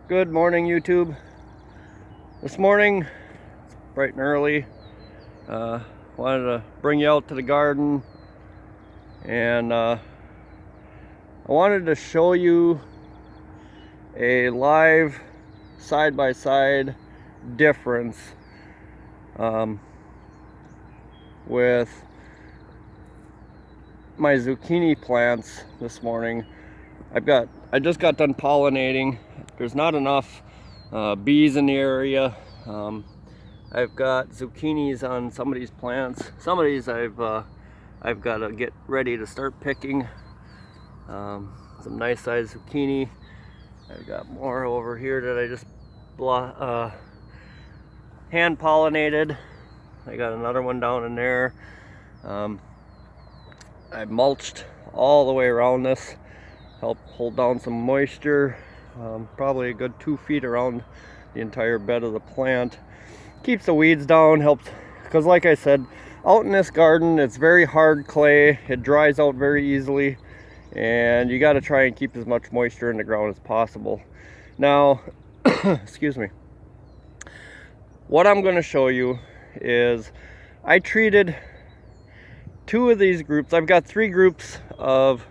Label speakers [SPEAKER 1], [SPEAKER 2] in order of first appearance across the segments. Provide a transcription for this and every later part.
[SPEAKER 1] Good morning, YouTube. This morning, it's bright and early. Wanted to bring you out to the garden, and I wanted to show you a live side-by-side difference with my zucchini plants this morning. I just got done pollinating. There's not enough bees in the area. I've got zucchinis on some of these plants. Some of these I've got to get ready to start picking. Some nice sized zucchini. I've got more over here that I just hand pollinated. I got another one down in there. I mulched all the way around this, help hold down some moisture. Probably a good 2 feet around the entire bed of the plant. Keeps the weeds down, helps, because like I said, out in this garden it's very hard clay. It dries out very easily, and you got to try and keep as much moisture in the ground as possible. Now excuse me, what I'm going to show you is I treated 2 of these groups. I've got 3 groups of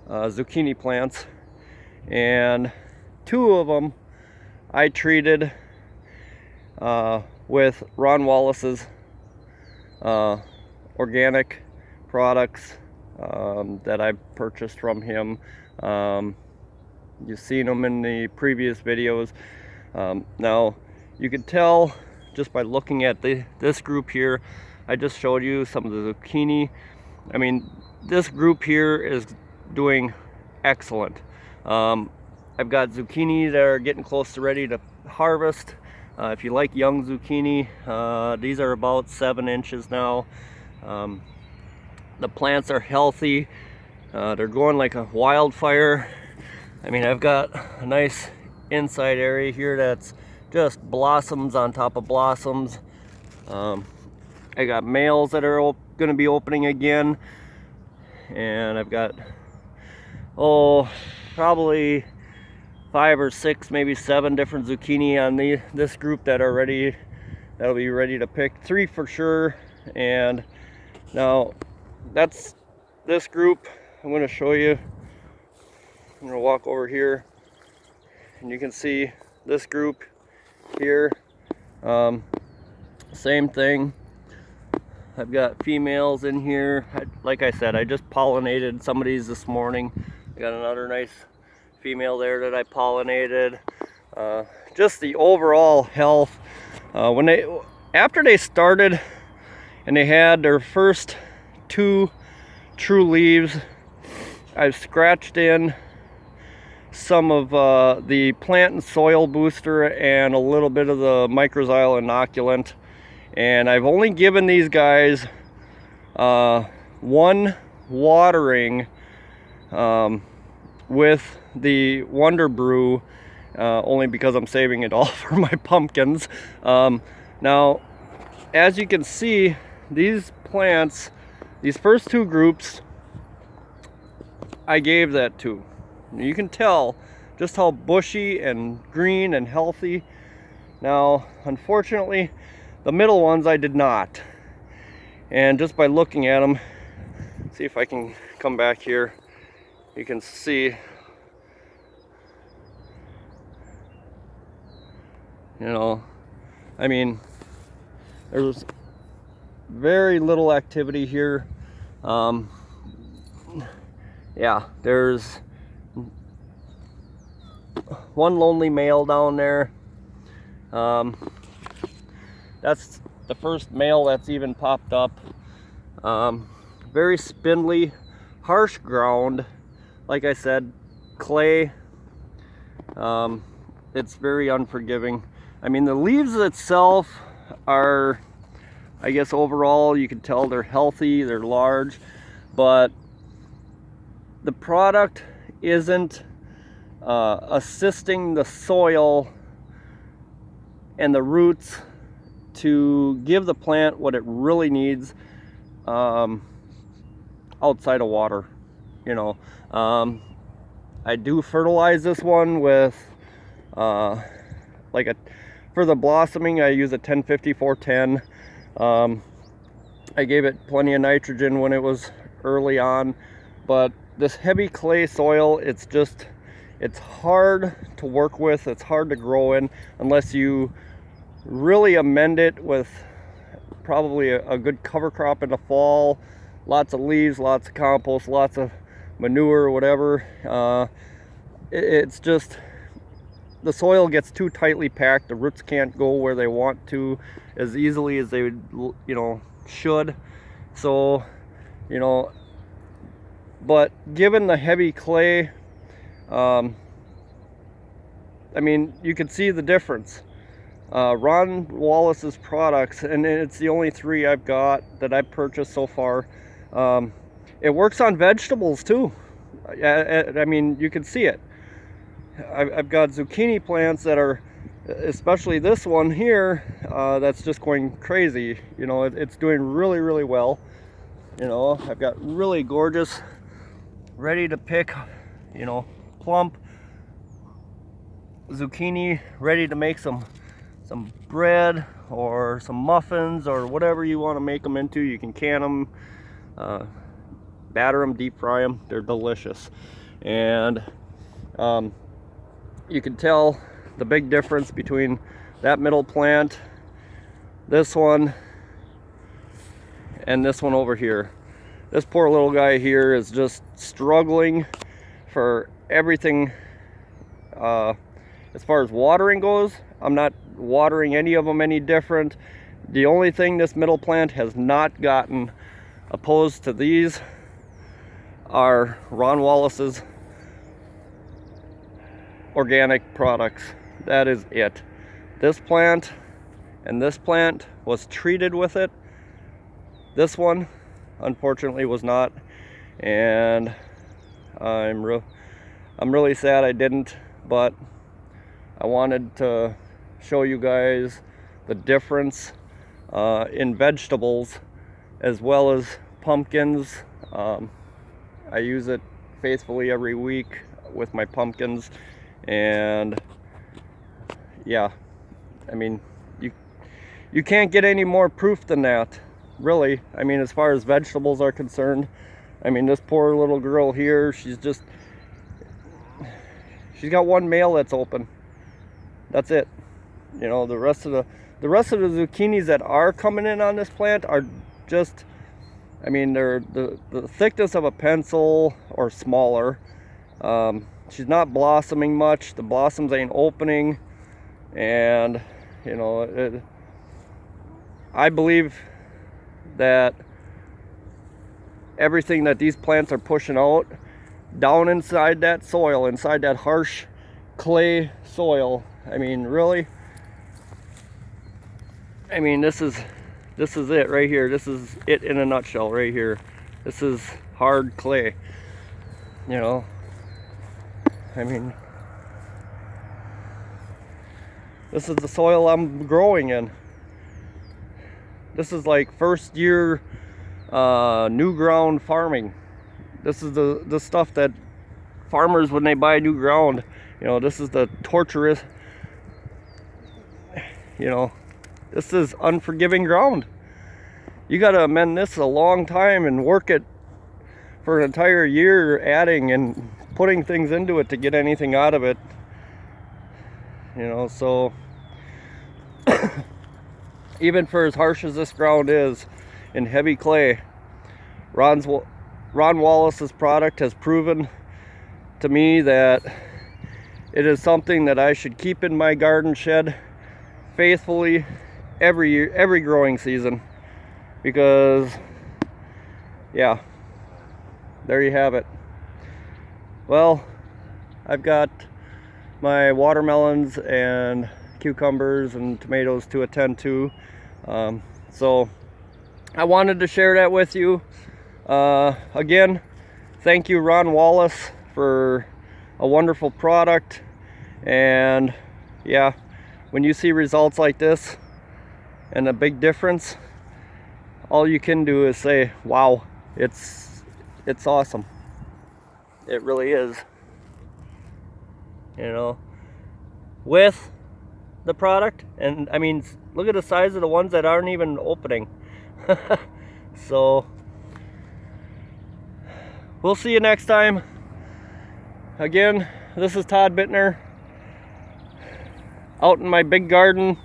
[SPEAKER 1] zucchini plants, and 2 of them I treated with Ron Wallace's organic products that I purchased from him. You've seen them in the previous videos. Now you can tell just by looking at this group here. I just showed you some of the zucchini. I mean, this group here is doing excellent. I've got zucchini that are getting close to ready to harvest. If you like young zucchini, these are about 7 inches now. The plants are healthy. They're going like a wildfire. I mean, I've got a nice inside area here that's just blossoms on top of blossoms. I got males that are going to be opening again, and I've got probably 5 or 6, maybe 7 different zucchini on this group that'll be ready to pick. 3 for sure. And now that's this group. I'm going to show you. I'm going to walk over here, and you can see this group here. Same thing. I've got females in here. Like I said, I just pollinated some of these this morning. I got another nice female there that I pollinated. Just the overall health. After they started and they had their first 2 true leaves, I've scratched in some of the plant and soil booster and a little bit of the microzyl inoculant. And I've only given these guys 1 watering with the Wonder Brew, only because I'm saving it all for my pumpkins. Now, as you can see, these plants, these first 2 groups, I gave that to. You can tell just how bushy and green and healthy. Now, unfortunately, the middle ones I did not. And just by looking at them, see if I can come back here, you can see, I mean, there's very little activity here. Yeah, there's 1 lonely male down there. That's the first male that's even popped up. Very spindly, harsh ground. Like I said, clay. It's very unforgiving. I mean, the leaves itself are, I guess overall you can tell they're healthy, they're large, but the product isn't assisting the soil and the roots to give the plant what it really needs outside of water. I do fertilize this one with For the blossoming, I use a 10-50-410. I gave it plenty of nitrogen when it was early on, but this heavy clay soil, it's hard to work with. It's hard to grow in unless you really amend it with probably a good cover crop in the fall. Lots of leaves, lots of compost, lots of manure, whatever. It's just, the soil gets too tightly packed. The roots can't go where they want to as easily as they would, should. So, but given the heavy clay, I mean, you can see the difference. Ron Wallace's products, and it's the only 3 I've got that I've purchased so far. It works on vegetables too. I mean, you can see it. I've got zucchini plants that are, especially this one here, that's just going crazy. It's doing really, really well. I've got really gorgeous, ready to pick, plump zucchini, ready to make some bread or some muffins or whatever you want to make them into. You can can them, batter them, deep fry them. They're delicious. And you can tell the big difference between that middle plant, this one, and this one over here. This poor little guy here is just struggling for everything. As far as watering goes, I'm not watering any of them any different. The only thing this middle plant has not gotten, opposed to these, are Ron Wallace's organic products. That is it. This plant and this plant was treated with it. This one, unfortunately, was not, and I'm really sad I didn't, but I wanted to show you guys the difference in vegetables as well as pumpkins. I use it faithfully every week with my pumpkins, and yeah, I mean, you can't get any more proof than that, really. I mean, as far as vegetables are concerned, I mean, this poor little girl here, she's got one male that's open. That's it. The rest of the zucchinis that are coming in on this plant are just, I mean, they're the thickness of a pencil or smaller. She's not blossoming much. The blossoms ain't opening, and I believe that everything that these plants are pushing out down inside that soil, inside that harsh clay soil, I mean, really, I mean, this is it right here. This is it in a nutshell right here. This is hard clay. I mean, this is the soil I'm growing in. This is like first year new ground farming. This is the stuff that farmers, when they buy new ground, this is the torturous, this is unforgiving ground. You got to amend this a long time and work it for an entire year, adding and putting things into it to get anything out of it. So even for as harsh as this ground is in heavy clay, Ron Wallace's product has proven to me that it is something that I should keep in my garden shed faithfully every year, every growing season, because yeah, there you have it. Well, I've got my watermelons and cucumbers and tomatoes to attend to, so I wanted to share that with you. Again, thank you, Ron Wallace, for a wonderful product. And yeah, when you see results like this and a big difference, all you can do is say, wow, it's awesome. It really is. with the product. And I mean, look at the size of the ones that aren't even opening. So we'll see you next time. Again, this is Todd Bittner out in my big garden.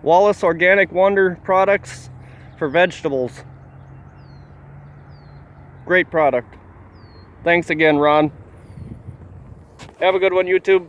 [SPEAKER 1] Wallace Organic Wonder products for vegetables. Great product. Thanks again, Ron. Have a good one, YouTube.